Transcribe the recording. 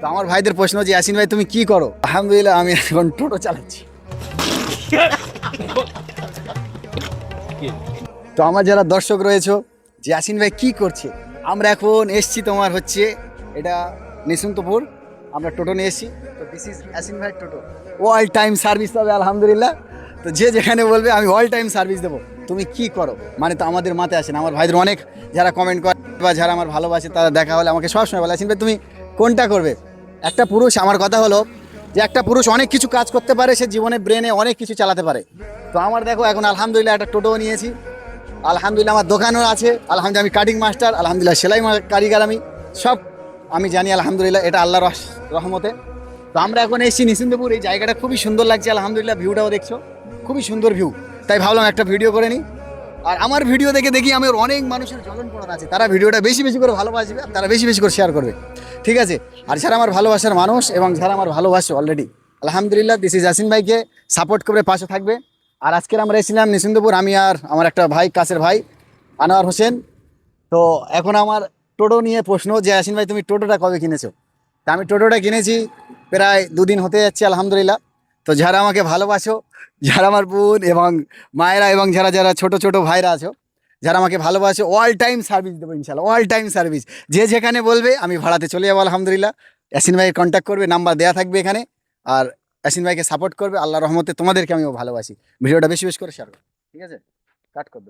তো আমার ভাইদের প্রশ্ন যে ইয়াসিন ভাই তুমি কি করো? আলহামদুলিল্লাহ আমি এখন টোটো চালাচ্ছি। তো আমার যারা দর্শক রয়েছে যে ইয়াসিন ভাই কি করছে, আমরা এখন এসছি তোমার হচ্ছে এটা নিসন্তপুর, আমরা টোটো নিয়ে এসছি। তো দিস ইজ ইয়াসিন ভাই টোটো, অল টাইম সার্ভিস পাবে আলহামদুলিল্লাহ। তো যে যেখানে বলবে আমি অল টাইম সার্ভিস দেবো। তুমি কি করো মানে তো আমাদের মাথায় আসে না। আমার ভাইদের অনেক যারা কমেন্ট করে বা যারা আমার ভালোবাসে তারা দেখা হলে আমাকে সবসময় বলে ইয়াসিন ভাই তুমি কোনটা করবে। একটা পুরুষ, আমার কথা হলো যে একটা পুরুষ অনেক কিছু কাজ করতে পারে, সে জীবনে ব্রেনে অনেক কিছু চালাতে পারে। তো আমার দেখো এখন আলহামদুলিল্লাহ একটা টোটো নিয়েছি, আলহামদুলিল্লাহ আমার দোকানও আছে, আলহামদুলিল্লাহ আমি কাটিং মাস্টার, আলহামদুলিল্লাহ সেলাই কারিগর, আমি সব আমি জানি আলহামদুলিল্লাহ, এটা আল্লাহর রহমতে। তো আমরা এখন এসেছি নিশ্চিন্তপুর, এই জায়গাটা খুবই সুন্দর লাগছে আলহামদুলিল্লাহ, ভিউটাও দেখছো খুবই সুন্দর ভিউ, তাই ভাবলাম একটা ভিডিও করে নিই। আর আমার ভিডিও দেখে দেখি আমার অনেক মানুষের জ্বলন পড়ন আছে, তারা ভিডিওটা বেশি বেশি করে ভালোবাসবে, আর তারা বেশি বেশি করে শেয়ার করবে, ঠিক আছে? আর যারা আমার ভালোবাসার মানুষ এবং যারা আমার ভালোবাসে অলরেডি আলহামদুলিল্লাহ, দিস ইজ ইয়াসিন ভাইকে সাপোর্ট করে পাশে থাকবে। আর আজকের আমরা এসেছিলাম নিশ্চিন্তপুর, আমি আর আমার একটা ভাই, কাছের ভাই আনোয়ার হোসেন। তো এখন আমার টোটো নিয়ে প্রশ্ন যে ইয়াসিন ভাই তুমি টোটোটা কবে কিনেছো? তা আমি টোটোটা কিনেছি প্রায় 2 দিন হতে যাচ্ছে আলহামদুলিল্লাহ। তো যারা আমাকে ভালোবাসো, যারা আমার বোন এবং মায়েরা এবং যারা যারা ছোট ছোট ভাইরা আছো, যারা আমাকে ভালোবাসো, অল টাইম সার্ভিস দেবো ইনশাল্লাহ, অল টাইম সার্ভিস। যে যেখানে বলবে আমি ভাড়াতে চলে যাবো আলহামদুলিল্লাহ। ইয়াসিন ভাইয়ের কন্ট্যাক্ট করবে, নাম্বার দেওয়া থাকবে এখানে। আর ইয়াসিন ভাইকে সাপোর্ট করবে, আল্লাহ রহমতে তোমাদেরকে আমিও ভালোবাসি। ভিডিওটা বেশি বেশি করে শেয়ার করো, ঠিক আছে? কাট করে দেবো।